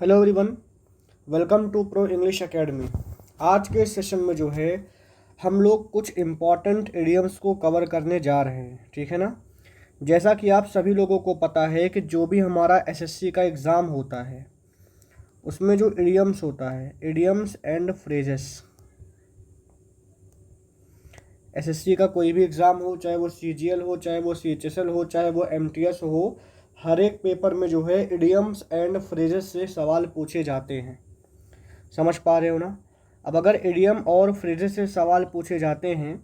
Hello everyone, welcome to pro English academy. आज के session में जो है हम लोग कुछ इम्पॉर्टेंट इडियम्स को कवर करने जा रहे हैं, ठीक है ना। जैसा कि आप सभी लोगों को पता है कि जो भी हमारा एसएससी का एग्ज़ाम होता है उसमें जो इडियम्स होता है, इडियम्स एंड फ्रेजेस, एसएससी का कोई भी एग्ज़ाम हो, चाहे वो सीजीएल हो, चाहे वो सीएचएसएल हो, चाहे वो एमटीएस हो, हर एक पेपर में जो है इडियम्स एंड फ्रेजेस से सवाल पूछे जाते हैं। समझ पा रहे हो ना। अब अगर इडियम और फ्रेजेस से सवाल पूछे जाते हैं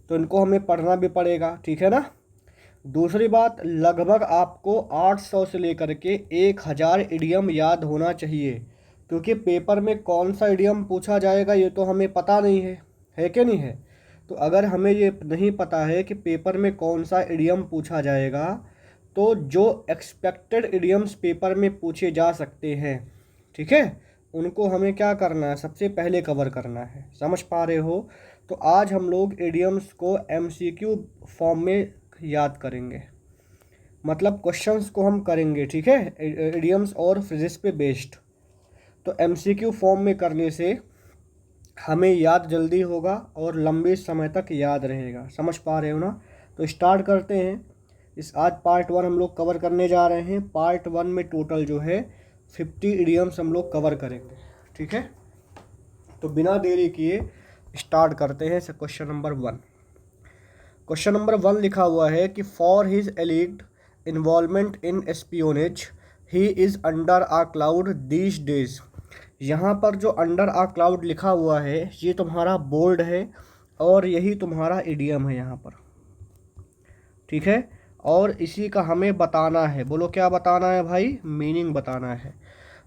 तो इनको हमें पढ़ना भी पड़ेगा, ठीक है ना। दूसरी बात, लगभग आपको 800 से लेकर के 1000 इडियम याद होना चाहिए, क्योंकि पेपर में कौन सा इडियम पूछा जाएगा ये तो हमें पता नहीं है कि नहीं है। तो अगर हमें ये नहीं पता है कि पेपर में कौन सा इडियम पूछा जाएगा, तो जो एक्सपेक्टेड इडियम्स पेपर में पूछे जा सकते हैं, ठीक है, उनको हमें क्या करना है, सबसे पहले कवर करना है। समझ पा रहे हो। तो आज हम लोग इडियम्स को एमसीक्यू फॉर्म में याद करेंगे, मतलब क्वेश्चंस को हम करेंगे, ठीक है, इडियम्स और फ्रेजेस पे बेस्ड। तो एमसीक्यू फॉर्म में करने से हमें याद जल्दी होगा और लंबे समय तक याद रहेगा। समझ पा रहे हो ना। तो स्टार्ट करते हैं। इस आज पार्ट 1 हम लोग कवर करने जा रहे हैं। पार्ट 1 में टोटल जो है 50 इडियम्स हम लोग कवर करेंगे, ठीक है। तो बिना देरी किए स्टार्ट करते हैं क्वेश्चन नंबर 1। क्वेश्चन नंबर 1 लिखा हुआ है कि for his alleged involvement in espionage he is under a cloud these days. यहाँ पर जो अंडर आ क्लाउड लिखा हुआ है ये तुम्हारा बोल्ड है और यही तुम्हारा इडियम है यहाँ पर, ठीक है। और इसी का हमें बताना है। बोलो क्या बताना है भाई? मीनिंग बताना है।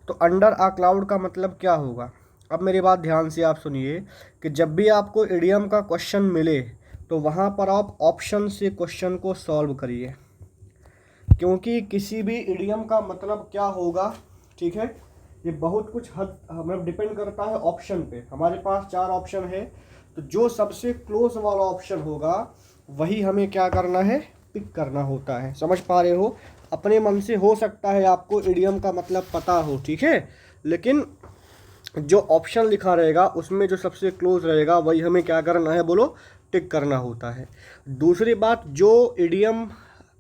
तो अंडर आ क्लाउड का मतलब क्या होगा? अब मेरी बात ध्यान से आप सुनिए कि जब भी आपको इडियम का क्वेश्चन मिले तो वहाँ पर आप ऑप्शन से क्वेश्चन को सॉल्व करिए, क्योंकि किसी भी इडियम का मतलब क्या होगा, ठीक है, ये बहुत कुछ हद मतलब डिपेंड करता है ऑप्शन पे। हमारे पास 4 ऑप्शन है, तो जो सबसे क्लोज वाला ऑप्शन होगा वही हमें क्या करना है, पिक करना होता है। समझ पा रहे हो। अपने मन से हो सकता है आपको इडियम का मतलब पता हो, ठीक है, लेकिन जो ऑप्शन लिखा रहेगा उसमें जो सबसे क्लोज रहेगा वही हमें क्या करना है, बोलो, टिक करना होता है। दूसरी बात, जो इडियम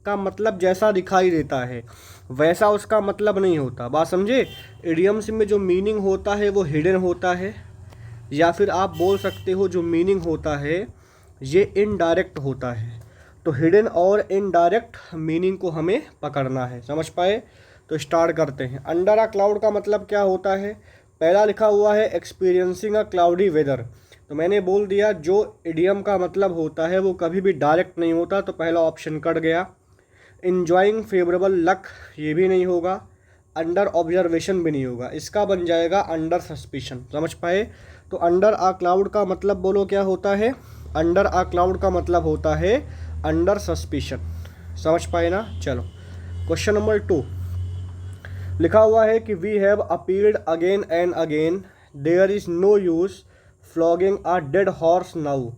का मतलब जैसा दिखाई देता है वैसा उसका मतलब नहीं होता। बात समझे। इडियम्स में जो मीनिंग होता है वो हिडन होता है, या फिर आप बोल सकते हो जो मीनिंग होता है ये इनडायरेक्ट होता है। तो हिडन और इनडायरेक्ट मीनिंग को हमें पकड़ना है। समझ पाए। तो स्टार्ट करते हैं। अंडर अ क्लाउड का मतलब क्या होता है? पहला लिखा हुआ है एक्सपीरियंसिंग अ क्लाउडी वेदर। तो मैंने बोल दिया जो इडियम का मतलब होता है वो कभी भी डायरेक्ट नहीं होता, तो पहला ऑप्शन कट गया। इंजॉइंग फेवरेबल लक, ये भी नहीं होगा। अंडर ऑब्जर्वेशन भी नहीं होगा। इसका बन जाएगा अंडर सस्पिशन। समझ पाए। तो अंडर आ क्लाउड का मतलब बोलो क्या होता है? अंडर आ क्लाउड का मतलब होता है अंडर सस्पिशन। समझ पाए ना। चलो क्वेश्चन नंबर 2 लिखा हुआ है कि we have appealed again and again, there is no use flogging a dead horse now.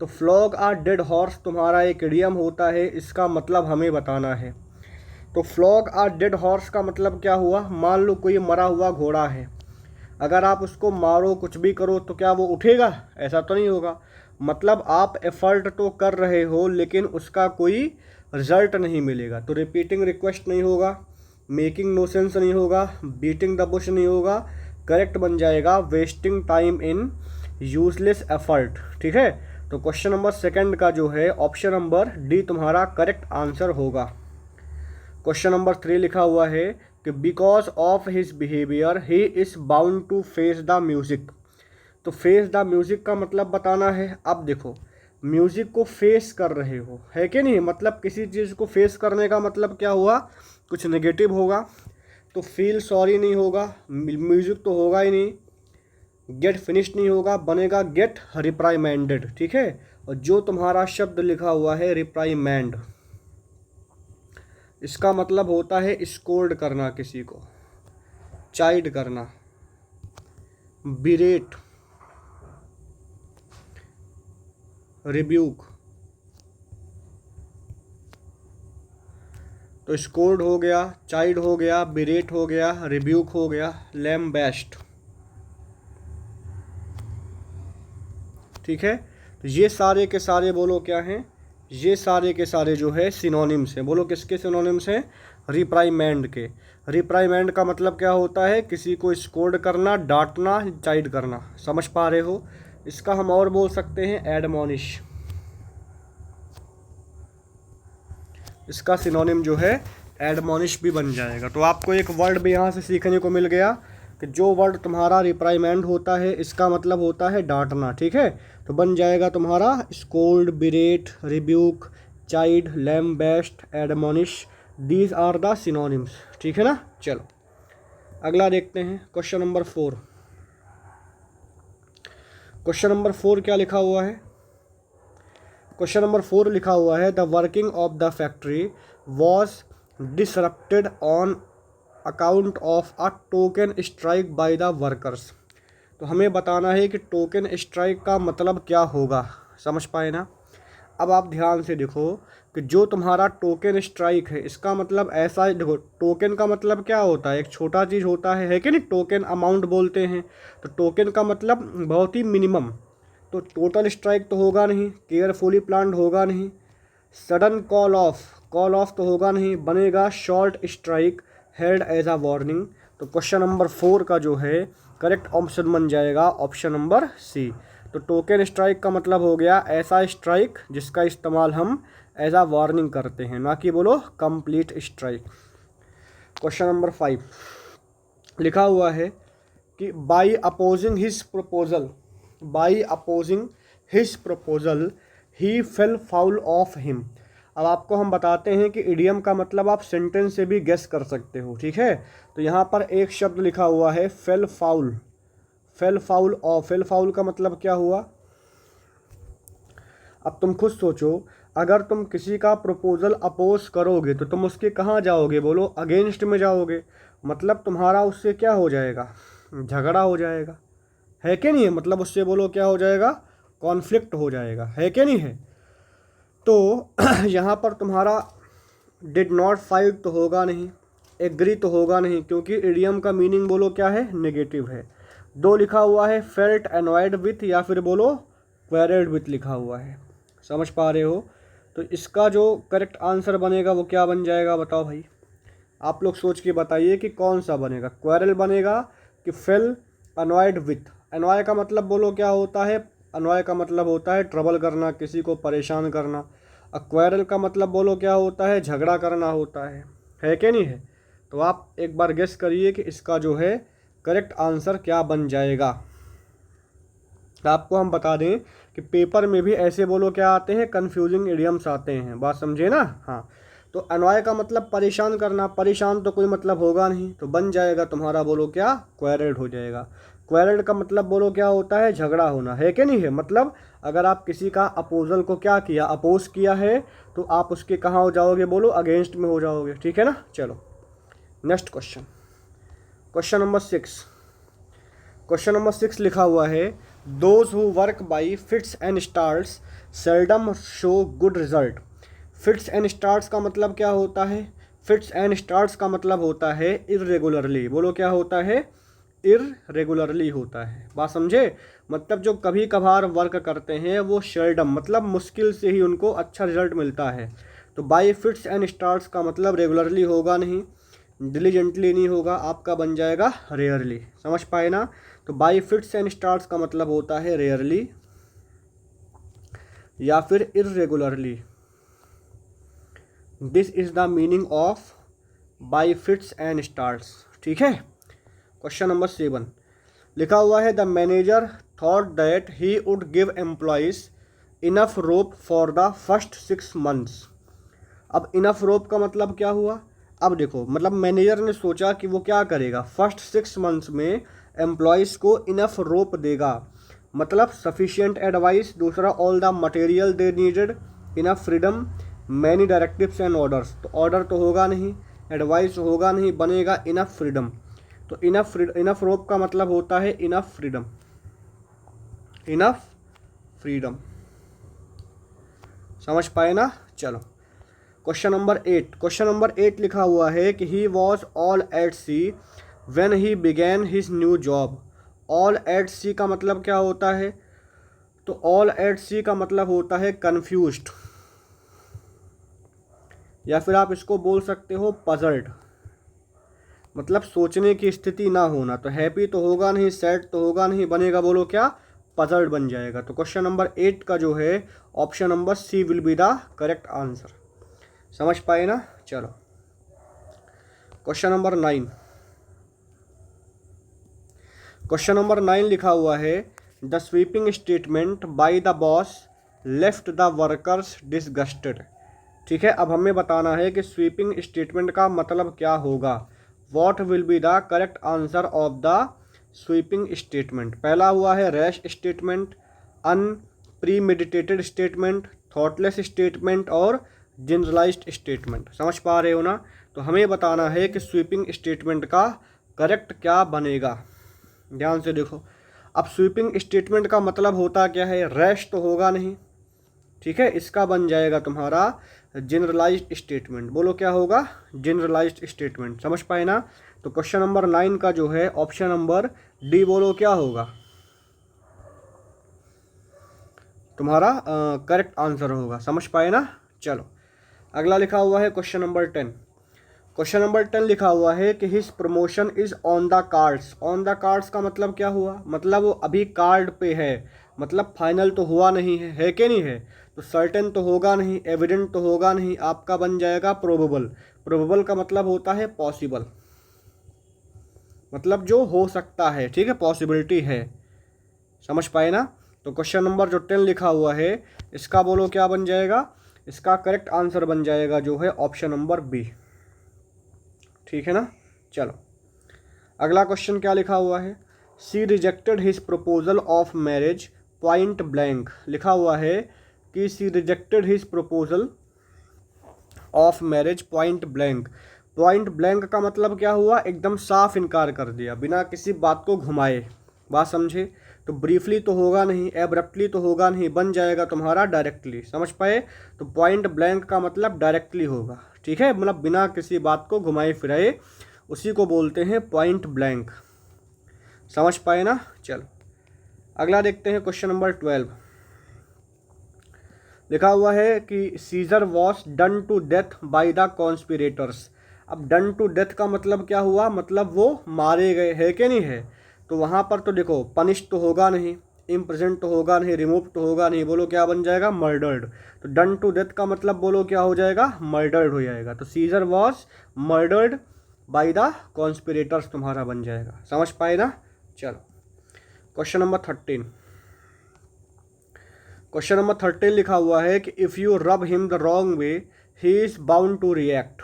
तो फ्लॉग आ डेड हॉर्स तुम्हारा एक इडियम होता है, इसका मतलब हमें बताना है। तो फ्लॉग आ डेड हॉर्स का मतलब क्या हुआ? मान लो कोई मरा हुआ घोड़ा है, अगर आप उसको मारो कुछ भी करो तो क्या वो उठेगा? ऐसा तो नहीं होगा। मतलब आप एफर्ट तो कर रहे हो लेकिन उसका कोई रिजल्ट नहीं मिलेगा। तो रिपीटिंग रिक्वेस्ट नहीं होगा, मेकिंग नो सेंस नहीं होगा, बीटिंग द बुश नहीं होगा। करेक्ट बन जाएगा wasting time in useless effort, ठीक है। तो क्वेश्चन नंबर 2 का जो है ऑप्शन नंबर डी तुम्हारा करेक्ट आंसर होगा। क्वेश्चन नंबर 3 लिखा हुआ है कि because of his behaviour he is bound to face the music. तो फेस द म्यूज़िक का मतलब बताना है। अब देखो, म्यूज़िक को फेस कर रहे हो, है कि नहीं, मतलब किसी चीज़ को फेस करने का मतलब क्या हुआ? कुछ नेगेटिव होगा। तो फील सॉरी नहीं होगा, म्यूज़िक तो होगा ही नहीं, गेट फिनिश्ड नहीं होगा, बनेगा गेट रिप्राइमेंडेड, ठीक है। और जो तुम्हारा शब्द लिखा हुआ है रिप्राइमेंड, इसका मतलब होता है स्कोल्ड करना, किसी को चाइड करना, बिरेट, रिब्यूक। तो स्कोर्ड हो गया, चाइड हो गया, बिरेट हो गया, रिब्यूक हो गया, लैम्बेस्ट। ठीक है, तो ये सारे के सारे बोलो क्या हैं, ये सारे के सारे जो है सिनोनिम्स हैं। बोलो किसके सिनोनिम्स हैं, रिप्राइमैंड के। रिप्राइमैंड का मतलब क्या होता है, किसी को स्कोर्ड करना, डांटना, चाइड करना। समझ पा रहे हो। इसका हम और बोल सकते हैं एडमोनिश। इसका सिनोनिम जो है एडमोनिश भी बन जाएगा। तो आपको एक वर्ड भी यहाँ से सीखने को मिल गया कि जो वर्ड तुम्हारा रिप्राइमैंड होता है इसका मतलब होता है डांटना। ठीक है, तो बन जाएगा तुम्हारा scold, berate, rebuke, chide, lambast, admonish. These are the synonyms. ठीक है ना। चलो अगला देखते हैं, क्वेश्चन नंबर 4। क्वेश्चन नंबर 4 क्या लिखा हुआ है, क्वेश्चन नंबर 4 लिखा हुआ है the working of the factory was disrupted on account of a token strike by the workers. तो हमें बताना है कि टोकन स्ट्राइक का मतलब क्या होगा। समझ पाए ना। अब आप ध्यान से देखो कि जो तुम्हारा टोकन स्ट्राइक है इसका मतलब ऐसा है, देखो टोकन का मतलब क्या होता है, एक छोटा चीज़ होता है कि नहीं, टोकन अमाउंट बोलते हैं। तो टोकन का मतलब बहुत ही मिनिमम। तो टोटल स्ट्राइक तो होगा नहीं, केयरफुली प्लान्ड होगा नहीं, सडन कॉल ऑफ तो होगा नहीं, बनेगा short strike held as a warning. तो क्वेश्चन नंबर 4 का जो है करेक्ट ऑप्शन बन जाएगा ऑप्शन नंबर सी। तो टोकन स्ट्राइक का मतलब हो गया ऐसा स्ट्राइक जिसका इस्तेमाल हम एज अ वार्निंग करते हैं, ना कि बोलो कंप्लीट स्ट्राइक। क्वेश्चन नंबर 5 लिखा हुआ है कि by opposing his proposal he fail foul of him. अब आपको हम बताते हैं कि इडियम का मतलब आप सेंटेंस से भी गेस कर सकते हो। ठीक है, तो यहाँ पर एक शब्द लिखा हुआ है फेल फाउल। फेल फाउल का मतलब क्या हुआ। अब तुम खुद सोचो, अगर तुम किसी का प्रपोजल अपोज करोगे तो तुम उसके कहाँ जाओगे, बोलो अगेंस्ट में जाओगे। मतलब तुम्हारा उससे क्या हो जाएगा, झगड़ा हो जाएगा, है कि नहीं है। मतलब उससे बोलो क्या हो जाएगा, कॉन्फ्लिक्ट हो जाएगा, है कि नहीं है। तो यहाँ पर तुम्हारा डिड नॉट फाइट तो होगा नहीं, एग्री तो होगा नहीं, क्योंकि इडियम का मीनिंग बोलो क्या है, नेगेटिव है। 2 लिखा हुआ है फेल्ट एनॉयड विथ, या फिर बोलो क्वेरल्ड विथ लिखा हुआ है। समझ पा रहे हो। तो इसका जो करेक्ट आंसर बनेगा वो क्या बन जाएगा, बताओ भाई। आप लोग सोच के बताइए कि कौन सा बनेगा, क्वेरल बनेगा कि फेल अनॉयड विथ। अनॉय का मतलब बोलो क्या होता है, अनॉय का मतलब होता है ट्रबल करना, किसी को परेशान करना। क्वेरल का मतलब बोलो क्या होता है, झगड़ा करना होता है कि नहीं है। तो आप एक बार गेस करिए कि इसका जो है करेक्ट आंसर क्या बन जाएगा। आपको हम बता दें कि पेपर में भी ऐसे बोलो क्या आते हैं, कन्फ्यूजिंग इडियम्स आते हैं, बात समझे ना। हाँ, तो अनॉय का मतलब परेशान करना, परेशान तो कोई मतलब होगा नहीं, तो बन जाएगा तुम्हारा बोलो क्या, क्वेरल्ड हो जाएगा। क्वेरल्ड का मतलब बोलो क्या होता है, झगड़ा होना, है कि नहीं है। मतलब अगर आप किसी का अपोजल को क्या किया, अपोज किया है, तो आप उसके कहाँ हो जाओगे, बोलो अगेंस्ट में हो जाओगे। ठीक है ना। चलो next question, question number 6। Question number 6 लिखा हुआ है those who work by fits and starts seldom show good result. Fits and starts का मतलब क्या होता है, फिट्स एंड स्टार्ट्स का मतलब होता है इर्रेगुलरली। बोलो क्या होता है, इर्रेगुलरली होता है, बात समझे। मतलब जो कभी कभार वर्क करते हैं वो शेल्डम मतलब मुश्किल से ही उनको अच्छा रिजल्ट मिलता है। तो बाई फिट्स एंड स्टार्ट्स का मतलब रेगुलरली होगा नहीं, डिलीजेंटली नहीं होगा, आपका बन जाएगा रेयरली। समझ पाए ना। तो बाई फिट्स एंड स्टार्ट्स का मतलब होता है रेयरली या फिर irregularly. This is the meaning of by fits and starts. ठीक है। क्वेश्चन नंबर 7 लिखा हुआ है the manager thought that he would give employees enough rope for the first 6 months। अब इनफ रोप का मतलब क्या हुआ। अब देखो, मतलब मैनेजर ने सोचा कि वो क्या करेगा, फर्स्ट 6 months में एम्प्लॉयज़ को इनफ रोप देगा, मतलब सफिशिएंट एडवाइस, दूसरा all the material they needed, enough freedom, many directives and orders. तो ऑर्डर तो होगा नहीं, एडवाइस होगा नहीं, बनेगा इनफ फ्रीडम। तो इनफ रोप का मतलब होता है इनफ फ्रीडम, इनफ फ्रीडम। समझ पाए ना। चलो क्वेश्चन नंबर 8 लिखा हुआ है कि he was all at sea when he began his new job. All at sea का मतलब क्या होता है? तो ऑल एट सी का मतलब होता है कंफ्यूज्ड, या फिर आप इसको बोल सकते हो पजल्ड, मतलब सोचने की स्थिति ना होना। तो हैप्पी तो होगा नहीं, सैड तो होगा नहीं, बनेगा बोलो क्या? पजल्ड बन जाएगा। तो क्वेश्चन नंबर 8 का जो है option number C will be the correct answer. समझ पाए ना? चलो क्वेश्चन नंबर 9। क्वेश्चन नंबर 9 लिखा हुआ है the sweeping statement by the boss left the workers disgusted. ठीक है, अब हमें बताना है कि स्वीपिंग स्टेटमेंट का मतलब क्या होगा। What will be the correct answer of the sweeping statement. पहला हुआ है rash statement, unpremeditated statement, thoughtless statement और जनरलाइज्ड स्टेटमेंट। समझ पा रहे हो ना? तो हमें बताना है कि स्वीपिंग स्टेटमेंट का करेक्ट क्या बनेगा। ध्यान से देखो, अब स्वीपिंग स्टेटमेंट का मतलब होता क्या है? रैश तो होगा नहीं, ठीक है, इसका बन जाएगा तुम्हारा जनरलाइज्ड स्टेटमेंट। बोलो क्या होगा? Generalised statement. समझ पाए ना? तो क्वेश्चन नंबर 9 का जो है ऑप्शन नंबर डी बोलो क्या होगा तुम्हारा करेक्ट आंसर होगा। समझ पाए ना? चलो अगला लिखा हुआ है क्वेश्चन नंबर 10। क्वेश्चन नंबर 10 लिखा हुआ है कि his promotion is on the cards. On the cards का मतलब क्या हुआ? मतलब वो अभी कार्ड पे है, मतलब फाइनल तो हुआ नहीं है कि नहीं है? तो सर्टेन तो होगा नहीं, एविडेंट तो होगा नहीं, आपका बन जाएगा प्रोबेबल। प्रोबेबल का मतलब होता है पॉसिबल, मतलब जो हो सकता है, ठीक है, पॉसिबिलिटी है। समझ पाए ना? तो क्वेश्चन नंबर जो 10 लिखा हुआ है इसका बोलो क्या बन जाएगा? इसका करेक्ट आंसर बन जाएगा जो है ऑप्शन नंबर बी। ठीक है ना? चलो अगला क्वेश्चन क्या लिखा हुआ है? She rejected his proposal of marriage point blank. लिखा हुआ है कि she rejected his proposal of marriage point blank. Point blank का मतलब क्या हुआ? एकदम साफ इनकार कर दिया, बिना किसी बात को घुमाए। बात समझे? तो ब्रीफली तो होगा नहीं, एब्रप्टली तो होगा नहीं, बन जाएगा तुम्हारा डायरेक्टली। समझ पाए? तो पॉइंट ब्लैंक का मतलब डायरेक्टली होगा, ठीक है, मतलब बिना किसी बात को घुमाए फिराए, उसी को बोलते हैं पॉइंट ब्लैंक। समझ पाए ना? चलो अगला देखते हैं क्वेश्चन नंबर 12। लिखा हुआ है कि Caesar was done to death by the conspirators. अब डन टू डेथ का मतलब क्या हुआ? मतलब वो मारे गए, है कि नहीं है? तो वहाँ पर तो देखो पनिश तो होगा नहीं, इम्प्रिजन तो होगा नहीं, रिमूव तो होगा नहीं, बोलो क्या बन जाएगा? मर्डर्ड। तो डन टू डेथ का मतलब बोलो क्या हो जाएगा? मर्डर्ड हो जाएगा। तो Caesar was murdered by the conspirators तुम्हारा बन जाएगा। समझ पाए ना? चलो क्वेश्चन नंबर 13। क्वेश्चन नंबर 13 लिखा हुआ है कि if you rub him the wrong way he is bound to react.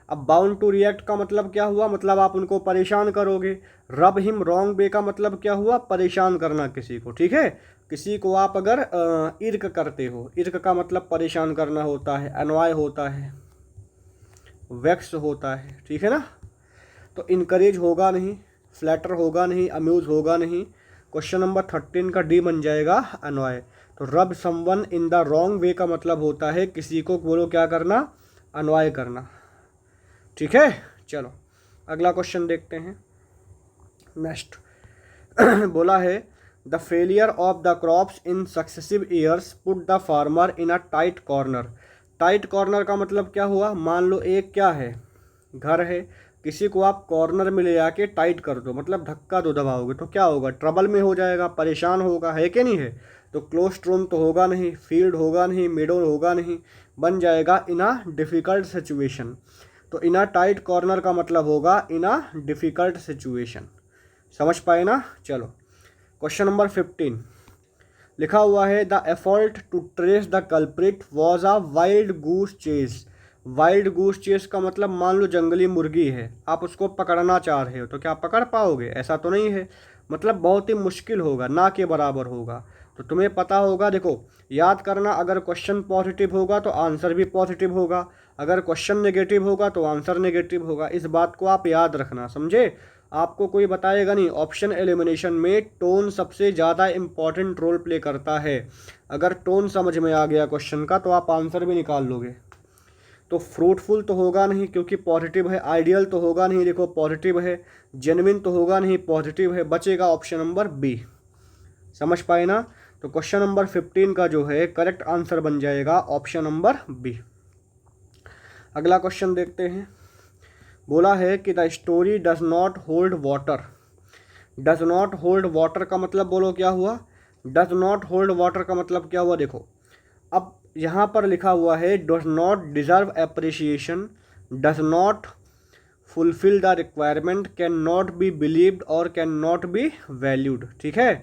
अब बाउंड टू रिएक्ट का मतलब क्या हुआ? मतलब आप उनको परेशान करोगे। रब हिम रॉन्ग वे का मतलब क्या हुआ? परेशान करना किसी को, ठीक है। किसी को आप अगर इर्क करते हो, इर्क का मतलब परेशान करना होता है, अनॉय होता है, वेक्स होता है, ठीक है ना। तो इनकरेज होगा नहीं, फ्लैटर होगा नहीं, अम्यूज़ होगा नहीं। क्वेश्चन नंबर 13 का डी बन जाएगा अनॉय। तो रब समवन इन द रॉन्ग वे का मतलब होता है किसी को बोलो क्या करना? अनॉय करना, ठीक है। चलो अगला क्वेश्चन देखते हैं। नेक्स्ट बोला है the failure of the crops in successive years put the farmer in a tight corner. Tight corner का मतलब क्या हुआ? मान लो एक क्या है, घर है, किसी को आप कॉर्नर में ले आके टाइट कर दो, मतलब धक्का दो, दबाओगे तो क्या होगा? ट्रबल में हो जाएगा, परेशान होगा, है कि नहीं है? तो क्लोज्ड रूम तो होगा नहीं, फील्ड होगा नहीं, मिडो होगा नहीं, बन जाएगा इन अ डिफ़िकल्ट सिचुएशन। तो इन अ टाइट कॉर्नर का मतलब होगा इन अ डिफ़िकल्ट सिचुएशन। समझ पाए ना? चलो क्वेश्चन नंबर 15 लिखा हुआ है the effort to trace the culprit was a wild goose chase. Wild goose chase का मतलब मान लो जंगली मुर्गी है, आप उसको पकड़ना चाह रहे हो, तो क्या पकड़ पाओगे? ऐसा तो नहीं है, मतलब बहुत ही मुश्किल होगा, ना के बराबर होगा। तो तुम्हें पता होगा, देखो याद करना, अगर क्वेश्चन पॉजिटिव होगा तो आंसर भी पॉजिटिव होगा, अगर क्वेश्चन नेगेटिव होगा तो आंसर नेगेटिव होगा। इस बात को आप याद रखना, समझे? आपको कोई बताएगा नहीं। ऑप्शन एलिमिनेशन में टोन सबसे ज़्यादा इम्पॉर्टेंट रोल प्ले करता है। अगर टोन समझ में आ गया क्वेश्चन का तो आप आंसर भी निकाल लोगे। तो फ्रूटफुल तो होगा नहीं क्योंकि पॉजिटिव है, आइडियल तो होगा नहीं, देखो पॉजिटिव है, जेन्युइन तो होगा नहीं, पॉजिटिव है, बचेगा ऑप्शन नंबर बी। समझ पाए ना? तो क्वेश्चन नंबर 15 का जो है करेक्ट आंसर बन जाएगा ऑप्शन नंबर बी। अगला क्वेश्चन देखते हैं। बोला है कि the story does not hold water. Does not hold water का मतलब बोलो क्या हुआ? डज नॉट होल्ड वाटर का मतलब क्या हुआ? देखो अब यहाँ पर लिखा हुआ है does not deserve appreciation, does not fulfil the requirement, can not be believed और कैन नॉट बी वैल्यूड। ठीक है,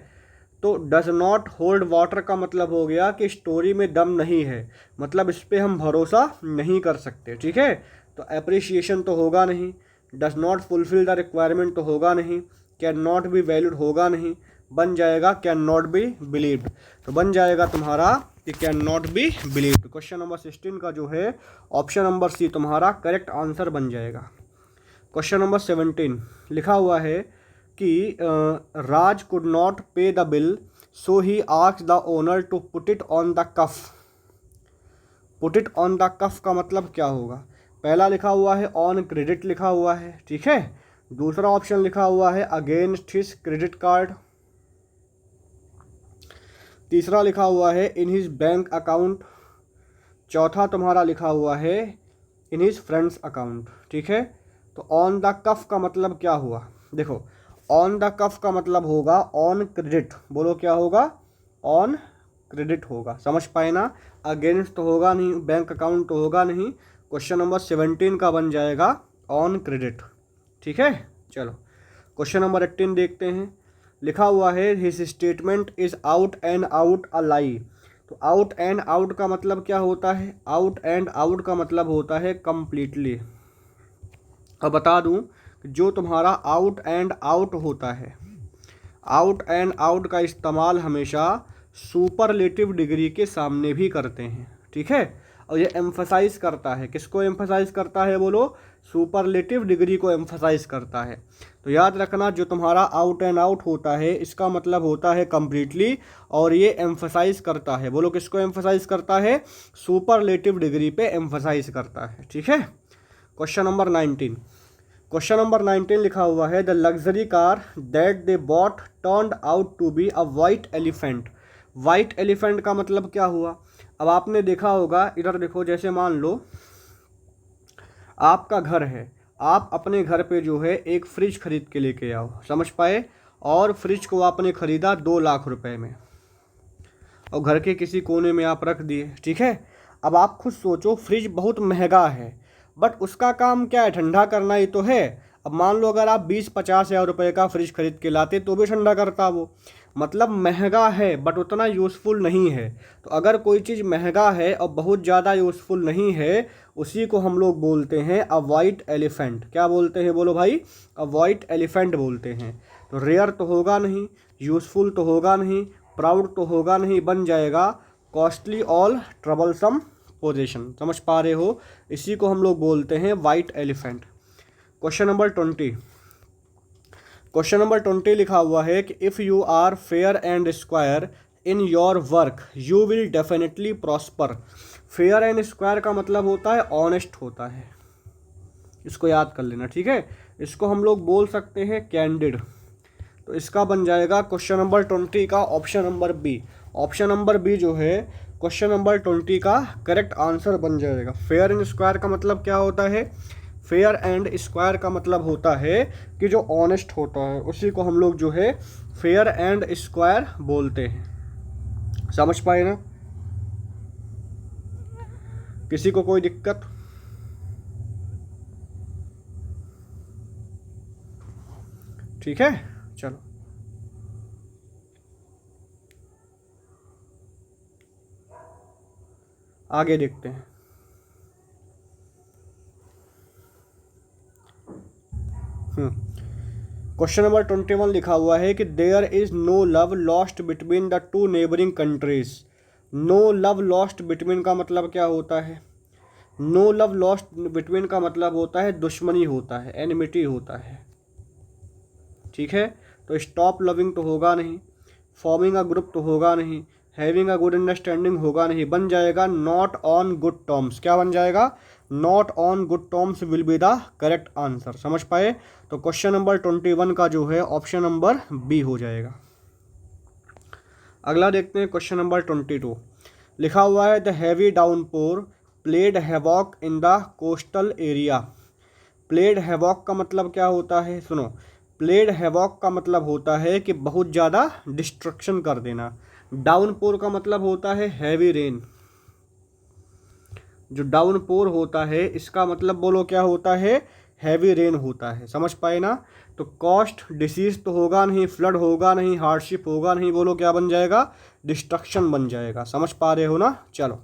तो डज नॉट होल्ड वाटर का मतलब हो गया कि स्टोरी में दम नहीं है, मतलब इस पर हम भरोसा नहीं कर सकते। ठीक है, तो एप्रिसिएशन तो होगा नहीं, does not fulfil the requirement तो होगा नहीं, कैन नॉट बी वैल्यूड होगा नहीं, बन जाएगा कैन नॉट बी बिलीव्ड। तो बन जाएगा तुम्हारा कि can not be believed. Question number 16 का जो है ऑप्शन नंबर सी तुम्हारा करेक्ट आंसर बन जाएगा। क्वेश्चन नंबर 17 लिखा हुआ है कि Raj could not pay the bill so he asked the owner to put it on the cuff. Put it on the cuff का मतलब क्या होगा? पहला लिखा हुआ है ऑन क्रेडिट लिखा हुआ है, ठीक है। दूसरा ऑप्शन लिखा हुआ है अगेंस्ट हिज क्रेडिट कार्ड। तीसरा लिखा हुआ है इन हिज बैंक अकाउंट। चौथा तुम्हारा लिखा हुआ है इन हिज फ्रेंड्स अकाउंट। ठीक है, तो ऑन द कफ का मतलब क्या हुआ? देखो ऑन द कफ का मतलब होगा ऑन क्रेडिट। बोलो क्या होगा? ऑन क्रेडिट होगा। समझ पाए ना? अगेंस्ट तो होगा नहीं, बैंक अकाउंट तो होगा नहीं। क्वेश्चन नंबर 17 का बन जाएगा ऑन क्रेडिट। ठीक है, चलो क्वेश्चन नंबर 18 देखते हैं। लिखा हुआ है his statement is out and out a lie. तो आउट एंड आउट का मतलब क्या होता है? आउट एंड आउट का मतलब होता है कंप्लीटली। अब बता दूं कि जो तुम्हारा आउट एंड आउट होता है, आउट एंड आउट का इस्तेमाल हमेशा सुपरलेटिव डिग्री के सामने भी करते हैं। ठीक है, और ये एम्फसाइज करता है, किसको एम्फसाइज करता है? बोलो, सुपरलेटिव डिग्री को एम्फसाइज करता है। तो याद रखना जो तुम्हारा आउट एंड आउट होता है इसका मतलब होता है कंप्लीटली, और ये एम्फसाइज करता है। बोलो किसको एम्फसाइज करता है? सुपरलेटिव डिग्री पे एम्फसाइज करता है। ठीक है, क्वेश्चन नंबर 19। क्वेश्चन नंबर 19 लिखा हुआ है the luxury car that they bought turned out to be a white elephant. White elephant का मतलब क्या हुआ? अब आपने देखा होगा, इधर देखो, जैसे मान लो आपका घर है, आप अपने घर पे जो है एक फ्रिज खरीद के लेके आओ। समझ पाए? और फ्रिज को आपने खरीदा 2 लाख रुपए में, और घर के किसी कोने में आप रख दिए। ठीक है, अब आप खुद सोचो, फ्रिज बहुत महंगा है बट उसका काम क्या है? ठंडा करना ही तो है। अब मान लो अगर आप 20-50 हज़ार रुपये का फ्रिज खरीद के लाते तो भी ठंडा करता वो। मतलब महंगा है बट उतना यूज़फुल नहीं है। तो अगर कोई चीज़ महंगा है और बहुत ज़्यादा यूज़फुल नहीं है, उसी को हम लोग बोलते हैं अ वाइट एलिफेंट। क्या बोलते हैं? बोलो भाई, अ वाइट एलिफेंट बोलते हैं। तो रेयर तो होगा नहीं, यूज़फुल तो होगा नहीं, प्राउड तो होगा नहीं, बन जाएगा कॉस्टली ऑल ट्रबलसम पोजीशन। समझ पा रहे हो? इसी को हम लोग बोलते हैं white elephant. Question number 20। Question number 20 लिखा हुआ है कि if you are fair and square in your work you will definitely prosper. Fair and square का मतलब होता है ऑनेस्ट होता है, इसको याद कर लेना। ठीक है, इसको हम लोग बोल सकते हैं कैंडिड। तो इसका बन जाएगा क्वेश्चन नंबर 20 का option number B. Option number B जो है क्वेश्चन नंबर 20 का करेक्ट आंसर बन जाएगा। फेयर एंड स्क्वायर का मतलब क्या होता है? फेयर एंड स्क्वायर का मतलब होता है कि जो ऑनेस्ट होता है उसी को हम लोग जो है फेयर एंड स्क्वायर बोलते हैं। समझ पाए ना? किसी को कोई दिक्कत? ठीक है, चलो आगे देखते हैं। क्वेश्चन नंबर 21 लिखा हुआ है कि there is no love lost between the two neighbouring countries. No love lost between का मतलब क्या होता है? नो लव लॉस्ट बिटवीन का मतलब होता है दुश्मनी होता है, एनिमिटी होता है। ठीक है, तो स्टॉप लविंग तो होगा नहीं, फॉर्मिंग अ ग्रुप तो होगा नहीं, हैविंग अ गुड अंडरस्टैंडिंग होगा नहीं, बन जाएगा नॉट ऑन गुड टर्म्स। क्या बन जाएगा? Not on good terms will be the correct answer. समझ पाए? तो क्वेश्चन नंबर 21 का जो है ऑप्शन नंबर बी हो जाएगा। अगला देखते हैं क्वेश्चन नंबर 22। लिखा हुआ है the heavy downpour played havoc in the coastal area. Played havoc का मतलब क्या होता है? सुनो, प्लेड हैवॉक का मतलब होता है कि बहुत ज़्यादा डिस्ट्रक्शन कर देना। डाउनपोर का मतलब होता है हैवी रेन। जो डाउनपोर होता है इसका मतलब बोलो क्या होता है? हैवी रेन होता है। समझ पाए ना? तो कॉस्ट डिसीज तो होगा नहीं, फ्लड होगा नहीं, हार्डशिप होगा नहीं, बोलो क्या बन जाएगा? डिस्ट्रक्शन बन जाएगा। समझ पा रहे हो ना? चलो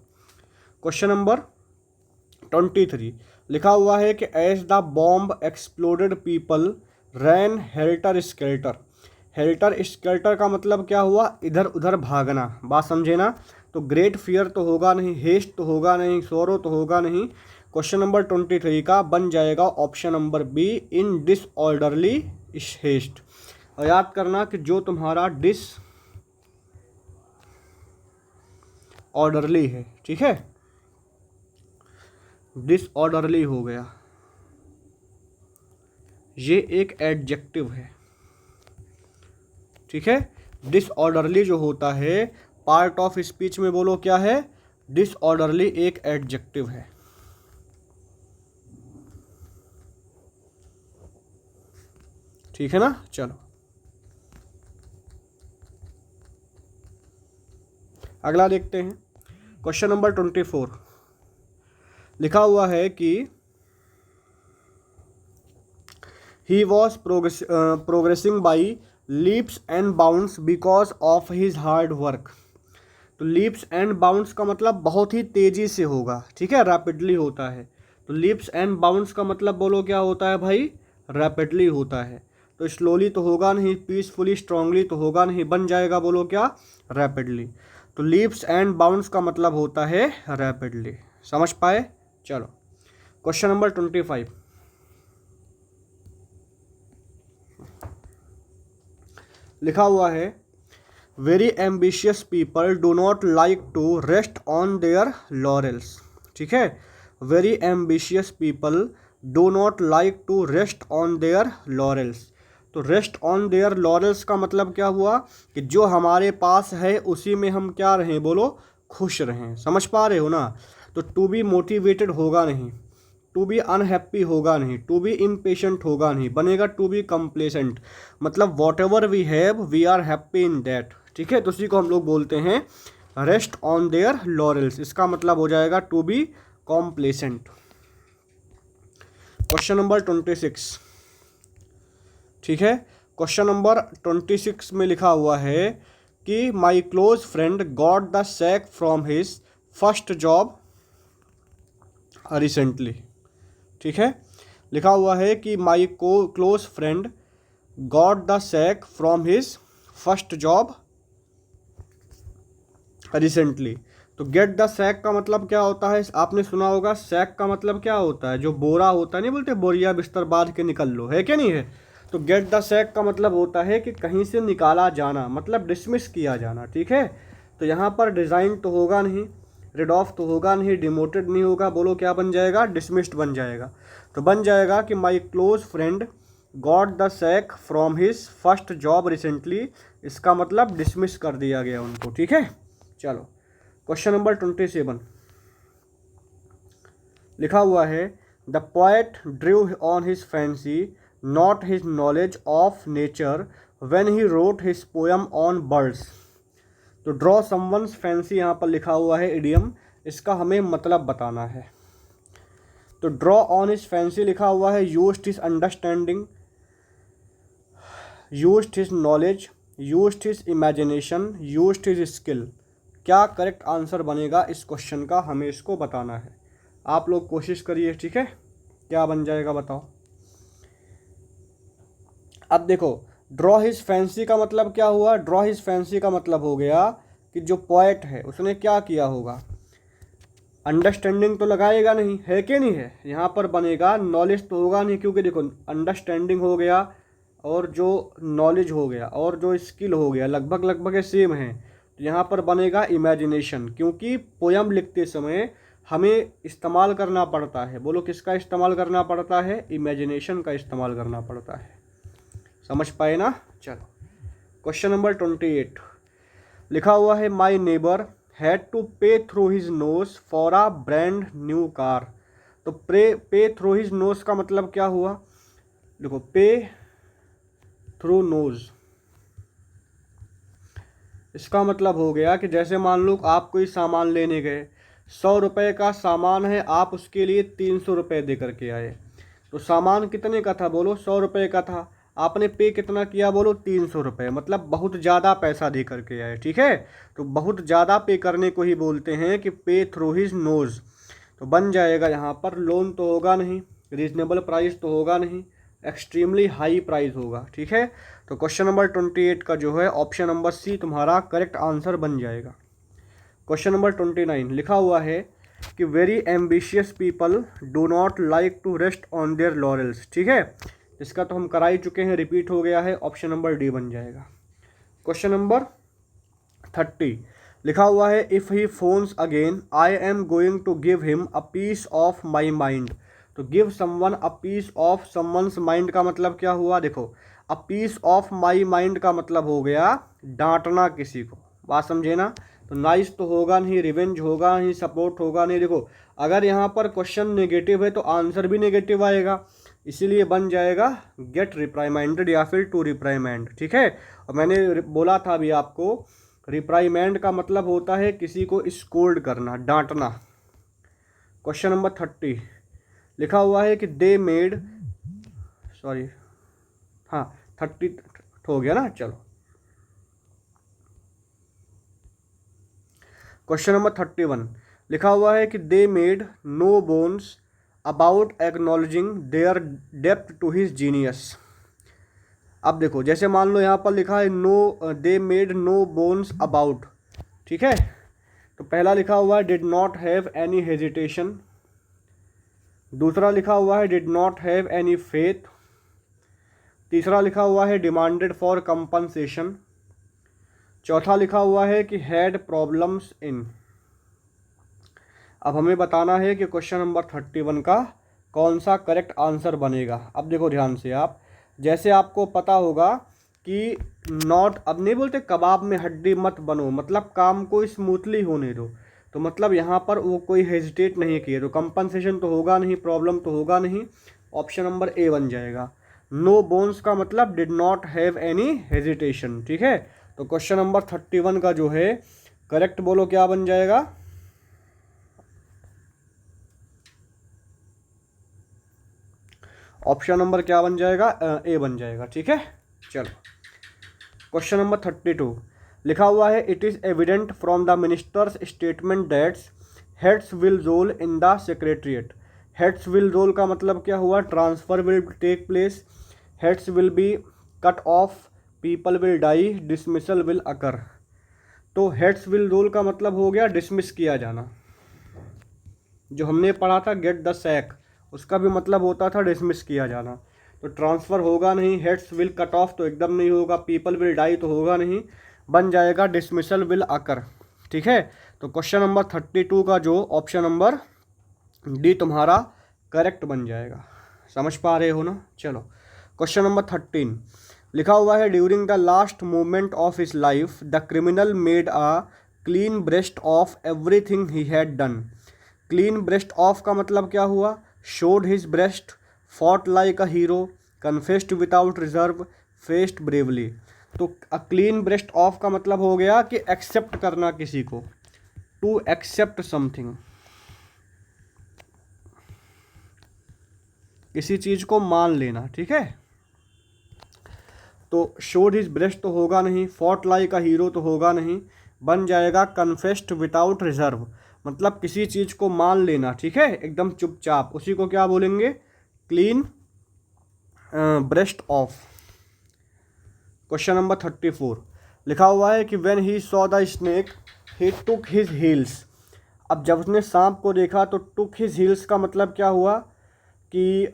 क्वेश्चन नंबर 23 लिखा हुआ है कि as the bomb exploded people ran helter skelter. Helter skelter का मतलब क्या हुआ? इधर उधर भागना। बात समझे ना? तो ग्रेट फियर तो होगा नहीं, हेस्ट तो होगा नहीं, सोरो तो होगा नहीं। क्वेश्चन नंबर 23 का बन जाएगा ऑप्शन नंबर बी, इन डिसऑर्डरली हेस्ट। और याद करना कि जो तुम्हारा डिसऑर्डरली है, ठीक है, डिसऑर्डरली हो गया, ये एक एडजेक्टिव है। ठीक है, डिसऑर्डरली जो होता है पार्ट ऑफ स्पीच में बोलो क्या है? डिसऑर्डरली एक एडजेक्टिव है। ठीक है ना? चलो अगला देखते हैं क्वेश्चन नंबर 24। लिखा हुआ है कि he was progressing by leaps and bounds because of his hard work. तो लीप्स एंड बाउंड्स का मतलब बहुत ही तेज़ी से होगा। ठीक है, रैपिडली होता है। तो लीप्स एंड बाउंड्स का मतलब बोलो क्या होता है भाई? रैपिडली होता है। तो स्लोली तो होगा नहीं, पीसफुली स्ट्रांगली तो होगा नहीं, बन जाएगा बोलो क्या? रैपिडली। तो लीप्स एंड बाउंड्स का मतलब होता है रैपिडली। समझ पाए? चलो क्वेश्चन नंबर 25। लिखा हुआ है very ambitious people do not like to rest on their laurels. ठीक है, very ambitious people do not like to rest on their laurels. तो रेस्ट ऑन देयर लॉरेल्स का मतलब क्या हुआ? कि जो हमारे पास है उसी में हम क्या रहें, बोलो? खुश रहें। समझ पा रहे हो ना? तो टू बी मोटिवेटेड होगा नहीं, टू बी अनहैप्पी होगा नहीं, टू बी इम्पेशेंट होगा नहीं, बनेगा टू बी कंप्लेसेंट। मतलब whatever we have we are happy in that. ठीक है, तो उसी को हम लोग बोलते हैं रेस्ट ऑन देयर लॉरेल्स। इसका मतलब हो जाएगा to be complacent. Question number 26। ठीक है, क्वेश्चन नंबर 26 में लिखा हुआ है कि my close friend got the sack from his first job recently. ठीक है, लिखा हुआ है कि my close friend got the sack from his first job recently. तो गेट द सैक का मतलब क्या होता है? आपने सुना होगा, सैक का मतलब क्या होता है? जो बोरा होता है, नहीं बोलते बोरिया बिस्तर बांध के निकल लो, है क्या नहीं है? तो गेट द सैक का मतलब होता है कि कहीं से निकाला जाना, मतलब डिसमिस किया जाना। ठीक है, तो यहाँ पर डिज़ाइन तो होगा नहीं, रिड ऑफ तो होगा नहीं, डिमोटेड नहीं होगा, बोलो क्या बन जाएगा? डिसमिस्ड बन जाएगा। तो बन जाएगा कि my close friend got the sack from his first job recently. इसका मतलब डिसमिस कर दिया गया उनको। ठीक है, चलो क्वेश्चन नंबर 27। लिखा हुआ है the poet Drew on his fancy not his knowledge of nature when he wrote his poem on birds. तो ड्रॉ समवन्स फैंसी यहाँ पर लिखा हुआ है इडियम, इसका हमें मतलब बताना है। तो ड्रॉ ऑन हिज फैंसी लिखा हुआ है used his understanding, used his knowledge, used his imagination, used his skill. क्या करेक्ट आंसर बनेगा इस क्वेश्चन का, हमें इसको बताना है। आप लोग कोशिश करिए। ठीक है, क्या बन जाएगा बताओ। अब देखो, ड्रॉ हिज फैंसी का मतलब क्या हुआ? ड्रॉ हिज फैंसी का मतलब हो गया कि जो पोएट है उसने क्या किया होगा? अंडरस्टैंडिंग तो लगाएगा नहीं, है कि नहीं है? यहाँ पर बनेगा नॉलेज तो होगा नहीं, क्योंकि देखो अंडरस्टैंडिंग हो गया और जो नॉलेज हो गया और जो स्किल हो गया लगभग लगभग सेम है। तो यहाँ पर बनेगा इमेजिनेशन, क्योंकि पोयम लिखते समय हमें इस्तेमाल करना पड़ता है, बोलो किसका इस्तेमाल करना पड़ता है, इमेजिनेशन का इस्तेमाल करना पड़ता है। समझ पाए ना। चलो क्वेश्चन नंबर 28 लिखा हुआ है माई नेबर हैड टू पे through his nose for a brand new car. तो पे थ्रू हिज नोज का मतलब क्या हुआ, देखो पे थ्रू नोज, इसका मतलब हो गया कि जैसे मान लो आप कोई सामान लेने गए, 100 रुपये का सामान है, आप उसके लिए 300 रुपये दे करके आए। तो सामान कितने का था, बोलो 100 रुपये का था, आपने पे कितना किया, बोलो 300 रुपये, मतलब बहुत ज़्यादा पैसा दे करके आए। ठीक है, तो बहुत ज़्यादा पे करने को ही बोलते हैं कि पे थ्रू हिज नोज। तो बन जाएगा यहाँ पर लोन तो होगा नहीं, रीजनेबल प्राइस तो होगा नहीं, एक्सट्रीमली हाई प्राइस होगा। ठीक है, तो क्वेश्चन नंबर 28 का जो है ऑप्शन नंबर सी तुम्हारा करेक्ट आंसर बन जाएगा। क्वेश्चन नंबर 29 लिखा हुआ है कि very ambitious people do not like to rest on their laurels. ठीक है, इसका तो हम करा ही चुके हैं, रिपीट हो गया है, ऑप्शन नंबर डी बन जाएगा। क्वेश्चन नंबर 30 लिखा हुआ है if he phones again I am going to give him a piece of my mind. तो give someone a piece of someone's mind का मतलब क्या हुआ, देखो a piece of my mind का मतलब हो गया डांटना किसी को, बात समझे ना। तो नाइस तो होगा नहीं, रिवेंज होगा नहीं, सपोर्ट होगा नहीं। देखो अगर यहाँ पर क्वेश्चन नेगेटिव है तो आंसर भी नेगेटिव आएगा, इसीलिए बन जाएगा गेट रिप्राइमेंडेड या फिर टू रिप्राइमेंड। ठीक है, और मैंने बोला था अभी आपको रिप्राइमेंड का मतलब होता है किसी को स्कोल्ड करना, डांटना। क्वेश्चन नंबर 30 लिखा हुआ है कि दे मेड, सॉरी हाँ 30 हो गया ना। चलो क्वेश्चन नंबर 31 लिखा हुआ है कि they made no bones about acknowledging their depth to his genius. अब देखो जैसे मान लो यहाँ पर लिखा है no, they made no bones about. ठीक है, तो पहला लिखा हुआ है did not have any hesitation, दूसरा लिखा हुआ है did not have any faith, तीसरा लिखा हुआ है डिमांडेड फॉर कंपनसेशन, चौथा लिखा हुआ है कि हैड प्रॉब्लम्स इन। अब हमें बताना है कि क्वेश्चन नंबर 31 का कौन सा करेक्ट आंसर बनेगा। अब देखो ध्यान से आप, जैसे आपको पता होगा कि नॉट, अब नहीं बोलते कबाब में हड्डी मत बनो, मतलब काम को स्मूथली होने दो। तो मतलब यहाँ पर वो कोई हेजिटेट नहीं किए, तो कंपनसेशन तो होगा नहीं, प्रॉब्लम तो होगा नहीं, ऑप्शन नंबर ए बन जाएगा। नो बोन्स का मतलब did not have any hesitation. ठीक है, तो क्वेश्चन नंबर 31 का जो है करेक्ट बोलो क्या बन जाएगा, ऑप्शन नंबर क्या बन जाएगा, ए बन जाएगा। ठीक है, चलो क्वेश्चन नंबर 32 लिखा हुआ है it is evident from the minister's statement that's heads will roll in the secretariat. Heads will roll का मतलब क्या हुआ, transfer will take place, heads will be cut off, people will die, dismissal will occur. तो heads will roll का मतलब हो गया dismiss किया जाना, जो हमने पढ़ा था गेट द सैक, उसका भी मतलब होता था डिसमिस किया जाना। तो ट्रांसफ़र होगा नहीं, हेड्स विल कट ऑफ तो एकदम नहीं होगा, पीपल विल डाई तो होगा नहीं, बन जाएगा डिसमिसल विल अकर। ठीक है, तो क्वेश्चन नंबर 32 का जो ऑप्शन नंबर डी तुम्हारा करेक्ट बन जाएगा। समझ पा रहे हो ना। चलो क्वेश्चन नंबर 13 लिखा हुआ है during the last moment of his life the criminal made a clean breast of everything he had done. Clean breast of का मतलब क्या हुआ, showed his breast, fought like a hero, confessed without reserve, faced bravely. तो a clean breast of का मतलब हो गया कि एक्सेप्ट करना किसी को, टू एक्सेप्ट समथिंग, किसी चीज़ को मान लेना। ठीक है, तो शोड हिज ब्रेस्ट तो होगा नहीं, फॉट लाइक अ हीरो तो होगा नहीं, बन जाएगा कन्फेस्ड विदाउट रिजर्व, मतलब किसी चीज़ को मान लेना। ठीक है, एकदम चुपचाप, उसी को क्या बोलेंगे, clean breast of. Question number 34 लिखा हुआ है कि when he saw the snake he took his heels. अब जब उसने सांप को देखा तो टुक हिज हील्स का मतलब क्या हुआ कि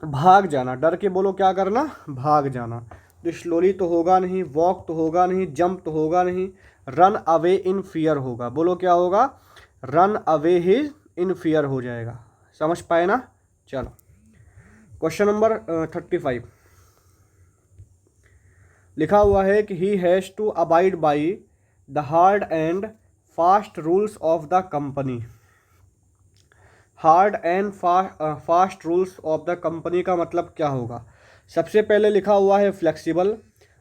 भाग जाना, डर के बोलो क्या करना, भाग जाना। तो स्लोली तो होगा नहीं, वॉक तो होगा नहीं, जंप तो होगा नहीं, रन अवे इन फियर होगा। बोलो क्या होगा? Run away his in fear हो जाएगा। समझ पाए ना? चलो क्वेश्चन नंबर 35 लिखा हुआ है कि he has to abide by the hard and fast rules of the company. Hard and fast rules of the company का मतलब क्या होगा? सबसे पहले लिखा हुआ है फ्लेक्सिबल,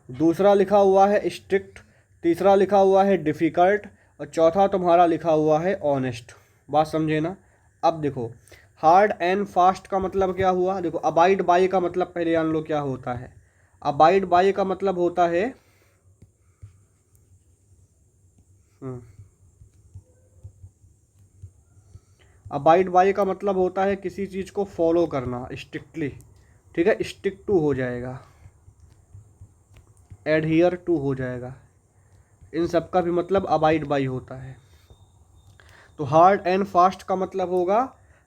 दूसरा लिखा हुआ है स्ट्रिक्ट, तीसरा लिखा हुआ है डिफ़िकल्ट और चौथा तुम्हारा लिखा हुआ है ऑनेस्ट। बात समझे ना? अब देखो हार्ड एंड फास्ट का मतलब क्या हुआ? देखो अबाइड बाई का मतलब पहले जान लो क्या होता है। अबाइड बाई का मतलब होता है अबाइड बाई का मतलब होता है किसी चीज़ को फॉलो करना स्ट्रिक्टली। ठीक है, स्टिक टू हो जाएगा, एडहियर टू हो जाएगा, इन सब का भी मतलब अबाइड बाई होता है। तो हार्ड एंड फास्ट का मतलब होगा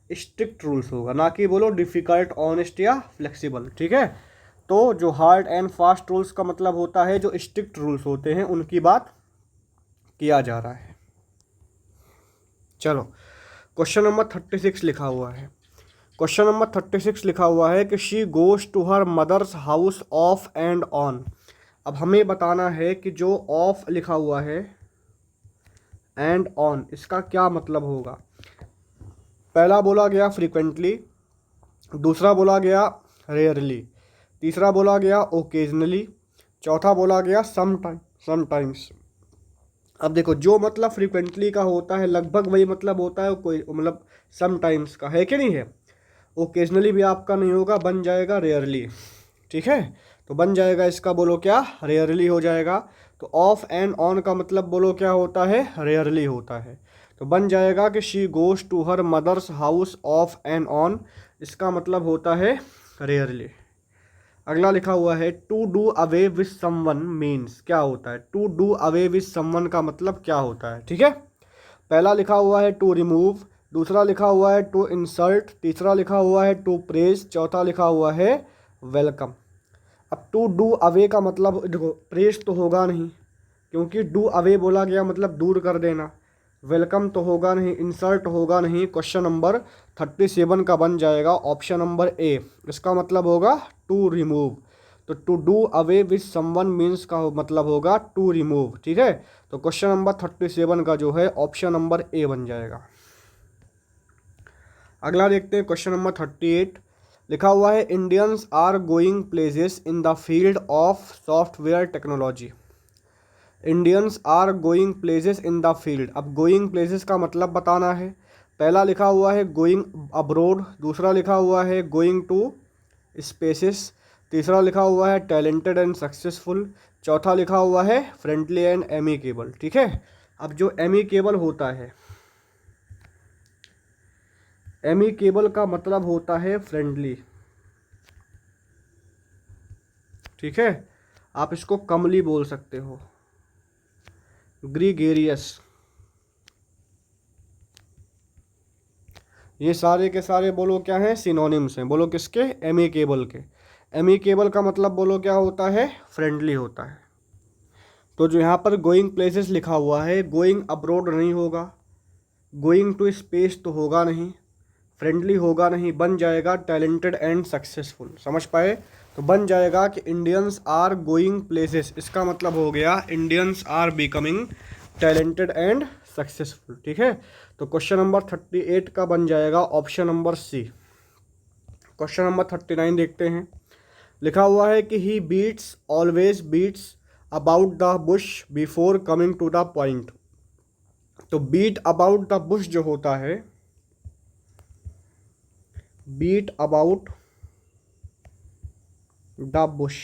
स्ट्रिक्ट रूल्स होगा, ना कि बोलो डिफ़िकल्ट, ऑनेस्ट या फ्लेक्सिबल। ठीक है, तो जो हार्ड एंड फास्ट रूल्स का मतलब होता है जो स्ट्रिक्ट रूल्स होते हैं उनकी बात किया जा रहा है। चलो क्वेश्चन नंबर 36 लिखा हुआ है। क्वेश्चन नंबर 36 लिखा हुआ है कि she goes to her mother's house off and on. अब हमें बताना है कि जो ऑफ लिखा हुआ है एंड ऑन इसका क्या मतलब होगा। पहला बोला गया फ्रीक्वेंटली, दूसरा बोला गया रेयरली, तीसरा बोला गया ओकेजनली, चौथा बोला गया समटाइम्स। अब देखो जो मतलब फ्रीक्वेंटली का होता है लगभग वही मतलब होता है कोई मतलब समटाइम्स का, है कि नहीं है। ओकेजनली भी आपका नहीं होगा, बन जाएगा रेयरली। ठीक है, तो बन जाएगा इसका बोलो क्या? रेयरली हो जाएगा। तो ऑफ एंड ऑन का मतलब बोलो क्या होता है? रेयरली होता है। तो बन जाएगा कि she goes to her mother's house off and on, इसका मतलब होता है रेयरली। अगला लिखा हुआ है to do away with someone means, क्या होता है? To do away with someone का मतलब क्या होता है? ठीक है, पहला लिखा हुआ है टू रिमूव, दूसरा लिखा हुआ है टू इंसल्ट, तीसरा लिखा हुआ है टू प्रेज, चौथा लिखा हुआ है वेलकम। अब टू डू अवे का मतलब देखो प्रेज तो होगा नहीं क्योंकि डू अवे बोला गया मतलब दूर कर देना, वेलकम तो होगा नहीं, इंसल्ट होगा नहीं। क्वेश्चन नंबर 37 का बन जाएगा ऑप्शन नंबर ए, इसका मतलब होगा टू रिमूव। तो to do away with someone means का मतलब होगा टू रिमूव। ठीक है, तो क्वेश्चन नंबर 37 का जो है ऑप्शन नंबर ए बन जाएगा। अगला देखते हैं क्वेश्चन नंबर 38 लिखा हुआ है Indians are going places in the field of software technology. Indians are going places in the field. अब गोइंग प्लेसेस का मतलब बताना है। पहला लिखा हुआ है गोइंग अब्रोड, दूसरा लिखा हुआ है गोइंग टू स्पेसेस, तीसरा लिखा हुआ है टैलेंटेड एंड सक्सेसफुल, चौथा लिखा हुआ है फ्रेंडली एंड एमिकेबल। ठीक है, अब जो एमिकेबल होता है, एमिकेबल का मतलब होता है फ्रेंडली। ठीक है, आप इसको कमली बोल सकते हो, ग्रीगेरियस, ये सारे के सारे बोलो क्या हैं? सिनोनिम्स हैं। बोलो किसके? एमिकेबल के। एमिकेबल का मतलब बोलो क्या होता है? फ्रेंडली होता है। तो जो यहाँ पर गोइंग प्लेसेस लिखा हुआ है, गोइंग अब्रोड नहीं होगा, गोइंग टू स्पेस तो होगा नहीं, फ्रेंडली होगा नहीं, बन जाएगा टैलेंटेड एंड सक्सेसफुल। समझ पाए? तो बन जाएगा कि इंडियंस आर गोइंग प्लेसेस, इसका मतलब हो गया Indians are becoming talented and successful. ठीक है, तो क्वेश्चन नंबर 38 का बन जाएगा option number C. Question number 39 देखते हैं। लिखा हुआ है कि he beats always beats about the bush before coming to the point. तो बीट अबाउट द बुश जो होता है, बीट अबाउट द बुश,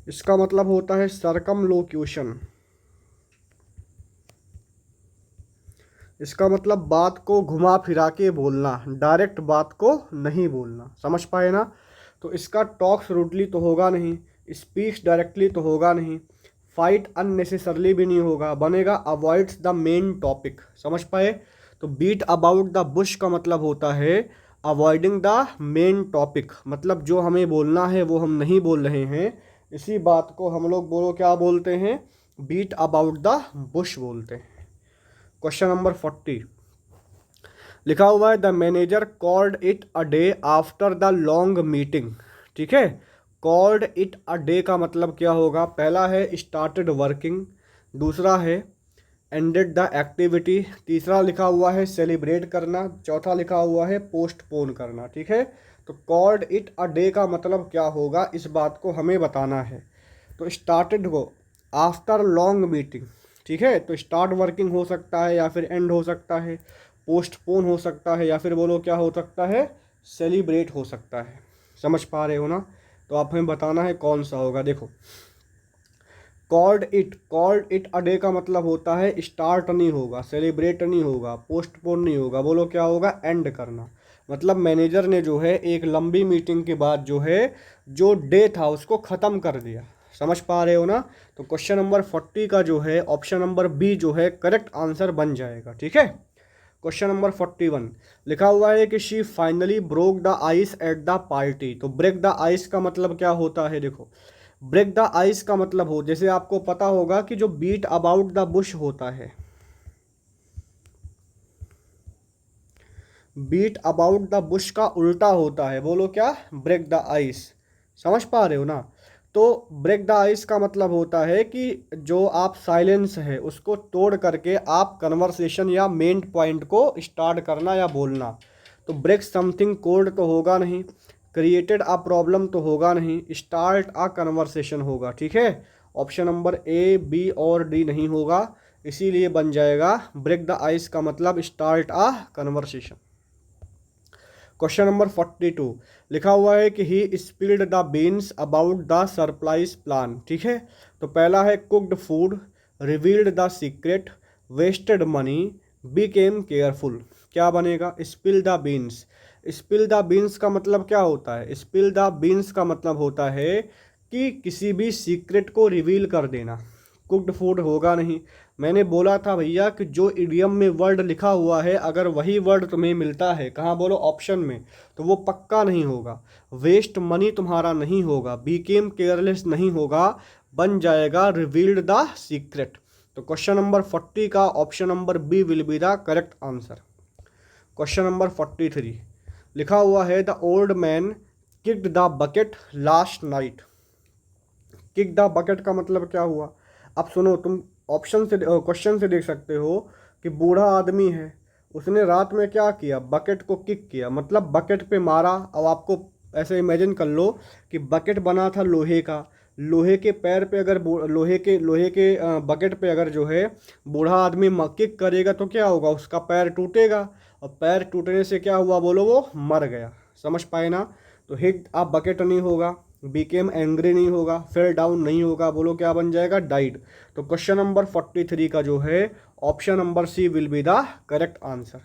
इसका मतलब होता है सर्कमलोक्यूशन। इसका मतलब बात को घुमा फिरा के बोलना, डायरेक्ट बात को नहीं बोलना। समझ पाए ना? तो इसका टॉक्स रूडली तो होगा नहीं, स्पीक्स डायरेक्टली तो होगा नहीं, फाइट अननेसेसरली भी नहीं होगा, बनेगा अवॉइड्स द मेन टॉपिक। समझ पाए? तो बीट अबाउट द बुश का मतलब होता है अवॉइडिंग द मेन टॉपिक, मतलब जो हमें बोलना है वो हम नहीं बोल रहे हैं, इसी बात को हम लोग बोलो क्या बोलते हैं, बीट अबाउट द बुश बोलते हैं। क्वेश्चन नंबर 40 लिखा हुआ है the manager called it a day after the long meeting. ठीक है, कॉल्ड इट अ डे का मतलब क्या होगा, पहला है स्टार्टेड वर्किंग, दूसरा है एंडेड द एक्टिविटी, तीसरा लिखा हुआ है सेलिब्रेट करना, चौथा लिखा हुआ है पोस्टपोन करना। ठीक है, तो कॉल्ड इट अ डे का मतलब क्या होगा, इस बात को हमें बताना है। तो स्टार्टेड को आफ्टर लॉन्ग मीटिंग, ठीक है, तो स्टार्ट वर्किंग हो सकता है या फिर एंड हो सकता है, पोस्टपोन हो सकता है या फिर बोलो क्या हो सकता है, सेलिब्रेट हो सकता है। समझ पा रहे हो ना? तो आप हमें बताना है कौन सा होगा। देखो, कॉल्ड इट अ डे का मतलब होता है स्टार्ट नहीं होगा, सेलिब्रेट नहीं होगा, पोस्टपोन नहीं होगा, बोलो क्या होगा, एंड करना। मतलब मैनेजर ने जो है एक लंबी मीटिंग के बाद जो है जो डे था उसको ख़त्म कर दिया। समझ पा रहे हो ना? तो क्वेश्चन नंबर 40 का जो है ऑप्शन नंबर बी जो है करेक्ट आंसर बन जाएगा। ठीक है, क्वेश्चन नंबर 41 लिखा हुआ है कि she finally broke the ice at the party. तो ब्रेक द आइस का मतलब क्या होता है, देखो, ब्रेक द आइस का मतलब हो, जैसे आपको पता होगा कि जो बीट अबाउट द बुश होता है, बीट अबाउट द बुश का उल्टा होता है, बोलो क्या, ब्रेक द आइस। समझ पा रहे हो ना? तो ब्रेक द आइस का मतलब होता है कि जो आप साइलेंस है उसको तोड़ करके आप कन्वर्सेशन या मेन पॉइंट को स्टार्ट करना या बोलना। तो ब्रेक समथिंग कोल्ड तो होगा नहीं, क्रिएटेड अ प्रॉब्लम तो होगा नहीं, स्टार्ट अ कन्वर्सेशन होगा। ठीक है, ऑप्शन नंबर ए बी और डी नहीं होगा, इसीलिए बन जाएगा ब्रेक द आइस का मतलब start a conversation. Question number 42 लिखा हुआ है कि he spilled the beans about the surprise plan. ठीक है, तो पहला है cooked food, revealed the secret, wasted money, became careful. क्या बनेगा, spill the beans. Spill the beans का मतलब क्या होता है, स्पिल द बीन्स का मतलब होता है कि किसी भी सीक्रेट को रिवील कर देना। कुक्ड फूड होगा नहीं, मैंने बोला था भैया कि जो इडियम में वर्ड लिखा हुआ है अगर वही वर्ड तुम्हें मिलता है, कहाँ बोलो, ऑप्शन में, तो वो पक्का नहीं होगा। वेस्ट मनी तुम्हारा नहीं होगा, बीकेम केयरलेस नहीं होगा, बन जाएगा रिवील्ड द सीक्रेट। तो क्वेश्चन नंबर 40 का option number B will be the correct answer. Question number 43 लिखा हुआ है the old man kicked the bucket last night. Kick the bucket का मतलब क्या हुआ, अब सुनो, तुम ऑप्शन से क्वेश्चन से देख सकते हो कि बूढ़ा आदमी है, उसने रात में क्या किया, बकेट को किक किया, मतलब बकेट पे मारा। अब आपको ऐसे इमेजिन कर लो कि बकेट बना था लोहे का, लोहे के पैर पे अगर लोहे के बकेट पे अगर जो है बूढ़ा आदमी किक करेगा तो क्या होगा, उसका पैर टूटेगा, और पैर टूटने से क्या हुआ, बोलो, वो मर गया। समझ पाए ना? तो हिट आप बकेट नहीं होगा, बीकेम एंग्री नहीं होगा, फेल डाउन नहीं होगा, बोलो क्या बन जाएगा, डाइड। तो क्वेश्चन नंबर 43 का जो है option number C will be the correct answer.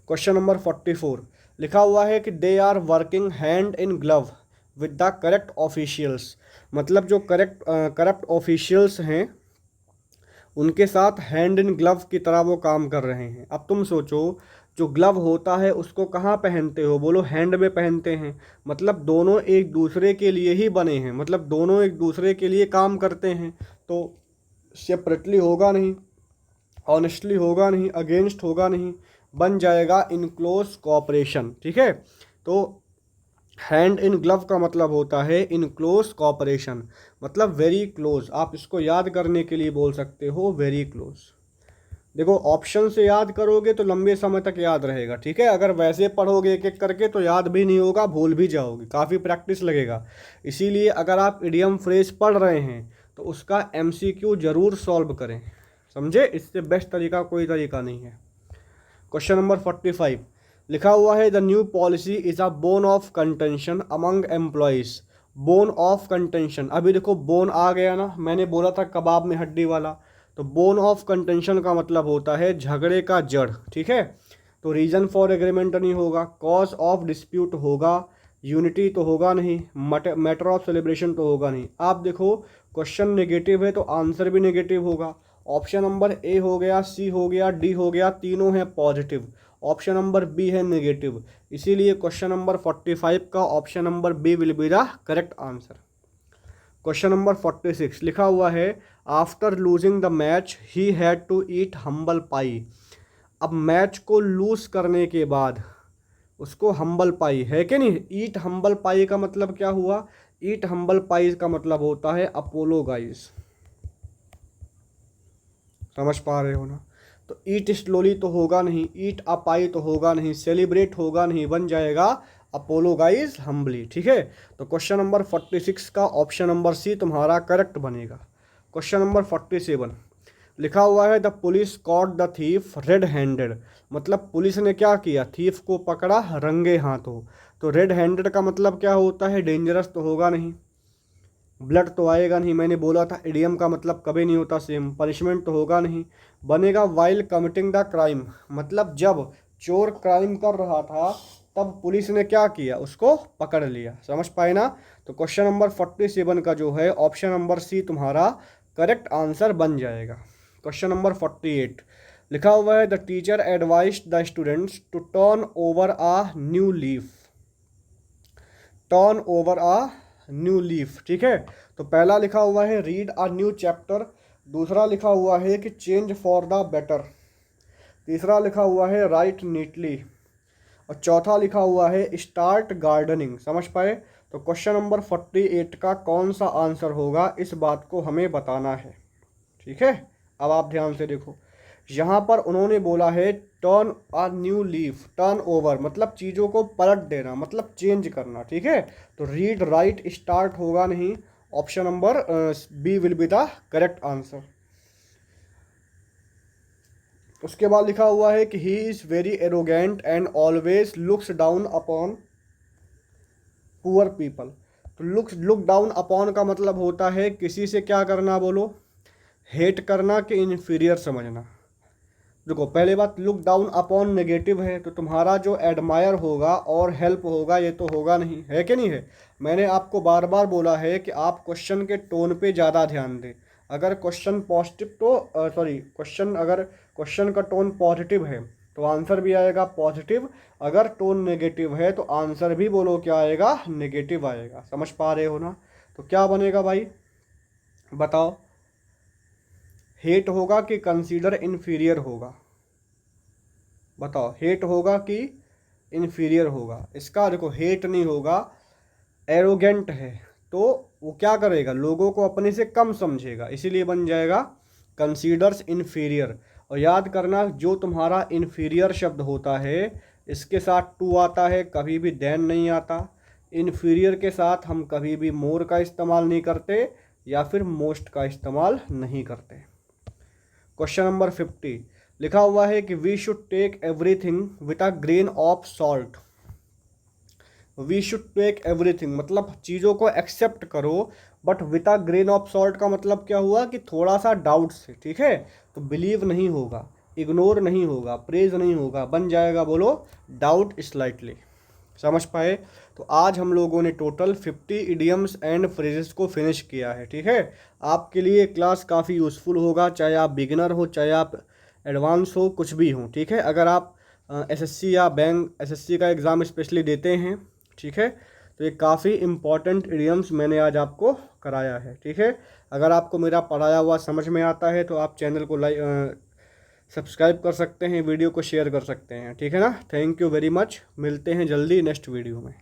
Question number 44 लिखा हुआ है कि they are working hand in glove with the correct officials. मतलब जो करप्ट ऑफिशियल्स हैं उनके साथ हैंड इन ग्लव की तरह वो काम कर रहे हैं। अब तुम सोचो, जो ग्लव होता है उसको कहाँ पहनते हो, बोलो हैंड में पहनते हैं, मतलब दोनों एक दूसरे के लिए ही बने हैं, मतलब दोनों एक दूसरे के लिए काम करते हैं। तो सेपरेटली होगा नहीं, ऑनेस्टली होगा नहीं, अगेंस्ट होगा नहीं, बन जाएगा इन क्लोज कोऑपरेशन। ठीक है, तो हैंड इन ग्लव का मतलब होता है इन क्लोज कॉपरेशन, मतलब वेरी क्लोज। आप इसको याद करने के लिए बोल सकते हो वेरी क्लोज। देखो, ऑप्शन से याद करोगे तो लंबे समय तक याद रहेगा, ठीक है, अगर वैसे पढ़ोगे एक एक करके तो याद भी नहीं होगा, भूल भी जाओगे, काफ़ी प्रैक्टिस लगेगा। इसीलिए अगर आप इडियम फ्रेज पढ़ रहे हैं तो उसका एमसीक्यू जरूर सॉल्व करें, समझे, इससे बेस्ट तरीका कोई तरीका नहीं है। क्वेश्चन नंबर 45 लिखा हुआ है the new policy is a bone of contention among employees. Bone of contention, अभी देखो बोन आ गया ना, मैंने बोला था कबाब में हड्डी वाला, तो बोन ऑफ कंटेंशन का मतलब होता है झगड़े का जड़। ठीक है, तो रीजन फॉर एग्रीमेंट नहीं होगा, कॉज ऑफ डिस्प्यूट होगा, यूनिटी तो होगा नहीं, मैटर ऑफ सेलिब्रेशन तो होगा नहीं। आप देखो, क्वेश्चन नेगेटिव है तो आंसर भी नेगेटिव होगा। ऑप्शन नंबर ए हो गया, सी हो गया, डी हो गया, तीनों हैं पॉजिटिव, ऑप्शन नंबर बी है नेगेटिव, इसीलिए क्वेश्चन नंबर 45 का option number B will be the correct answer. Question number 46 लिखा हुआ है, after losing the match he had to eat humble pie. अब मैच को लूज करने के बाद उसको हम्बल पाई है कि नहीं। ईट हम्बल पाई का मतलब क्या हुआ, ईट हम्बल पाई का मतलब होता है अपोलोगाइज। समझ पा रहे हो ना। तो ईट स्लोली तो होगा नहीं, ईट अपाई तो होगा नहीं, सेलिब्रेट होगा नहीं, बन जाएगा अपोलोगाइज हम्बली। ठीक है, तो क्वेश्चन नंबर 46 का ऑप्शन नंबर सी तुम्हारा करेक्ट बनेगा। क्वेश्चन नंबर 47 लिखा हुआ है, the police caught the thief red handed. मतलब पुलिस ने क्या किया, थीफ को पकड़ा रंगे हाथों। तो रेड हैंडेड का मतलब क्या होता है, डेंजरस तो होगा नहीं, ब्लड तो आएगा नहीं। मैंने बोला था इडियम का मतलब कभी नहीं होता सेम। पनिशमेंट तो होगा नहीं, बनेगा वाइल कमिटिंग द क्राइम। मतलब जब चोर क्राइम कर रहा था तब पुलिस ने क्या किया, उसको पकड़ लिया। समझ पाए ना। तो क्वेश्चन नंबर 47 का जो है ऑप्शन नंबर सी तुम्हारा करेक्ट आंसर बन जाएगा। क्वेश्चन नंबर 48 लिखा हुआ है, the teacher advised the students to turn over a new leaf. Turn over a new leaf. ठीक है, तो पहला लिखा हुआ है रीड अ न्यू चैप्टर, दूसरा लिखा हुआ है कि चेंज फॉर द बेटर, तीसरा लिखा हुआ है राइट नीटली, और चौथा लिखा हुआ है स्टार्ट गार्डनिंग। समझ पाए। तो क्वेश्चन नंबर 48 का कौन सा आंसर होगा, इस बात को हमें बताना है। ठीक है, अब आप ध्यान से देखो, यहाँ पर उन्होंने बोला है turn a new leaf, turn over मतलब चीज़ों को पलट देना, मतलब चेंज करना। ठीक है, तो रीड राइट स्टार्ट होगा नहीं, option number B will be the correct answer. उसके बाद लिखा हुआ है कि he is very arrogant and always looks down upon poor people. तो लुक डाउन अपॉन का मतलब होता है किसी से क्या करना, बोलो, हेट करना कि इन्फीरियर समझना। देखो पहले बात, लुक डाउन अपॉन नेगेटिव है, तो तुम्हारा जो एडमायर होगा और हेल्प होगा ये तो होगा नहीं, है कि नहीं है। मैंने आपको बार बार बोला है कि आप क्वेश्चन के टोन पे ज़्यादा ध्यान दें। अगर क्वेश्चन पॉजिटिव तो सॉरी क्वेश्चन अगर क्वेश्चन का टोन पॉजिटिव है तो आंसर भी आएगा पॉजिटिव, अगर टोन नेगेटिव है तो आंसर भी बोलो क्या आएगा, नेगेटिव आएगा। समझ पा रहे हो ना। तो क्या बनेगा भाई, बताओ, हेट होगा कि कंसीडर इन्फीरियर होगा, बताओ, हेट होगा कि इन्फीरियर होगा। इसका देखो हेट नहीं होगा, एरोगेंट है तो वो क्या करेगा, लोगों को अपने से कम समझेगा, इसीलिए बन जाएगा कंसीडर्स इन्फीरियर। और याद करना, जो तुम्हारा इन्फीरियर शब्द होता है इसके साथ टू आता है, कभी भी देन नहीं आता। इन्फीरियर के साथ हम कभी भी मोर का इस्तेमाल नहीं करते या फिर मोस्ट का इस्तेमाल नहीं करते। क्वेश्चन नंबर 50 लिखा हुआ है कि we should take everything with a grain of salt. We should take everything मतलब चीज़ों को एक्सेप्ट करो, but with a grain of salt का मतलब क्या हुआ कि थोड़ा सा डाउट से। ठीक है, तो बिलीव नहीं होगा, इग्नोर नहीं होगा, प्रेज नहीं होगा, बन जाएगा बोलो डाउट स्लाइटली। समझ पाए। तो आज हम लोगों ने टोटल 50 इडियम्स एंड फ्रेजेस को फिनिश किया है। ठीक है, आपके लिए क्लास काफ़ी यूज़फुल होगा, चाहे आप बिगिनर हो चाहे आप एडवांस हो, कुछ भी हो। ठीक है, अगर आप एसएससी या बैंक एसएससी का एग्ज़ाम स्पेशली देते हैं, ठीक है, तो ये काफ़ी इम्पॉर्टेंट इडियम्स मैंने आज आपको कराया है। ठीक है, अगर आपको मेरा पढ़ाया हुआ समझ में आता है तो आप चैनल को सब्सक्राइब कर सकते हैं, वीडियो को शेयर कर सकते हैं। ठीक है ना, थैंक यू वेरी मच, मिलते हैं जल्दी नेक्स्ट वीडियो में।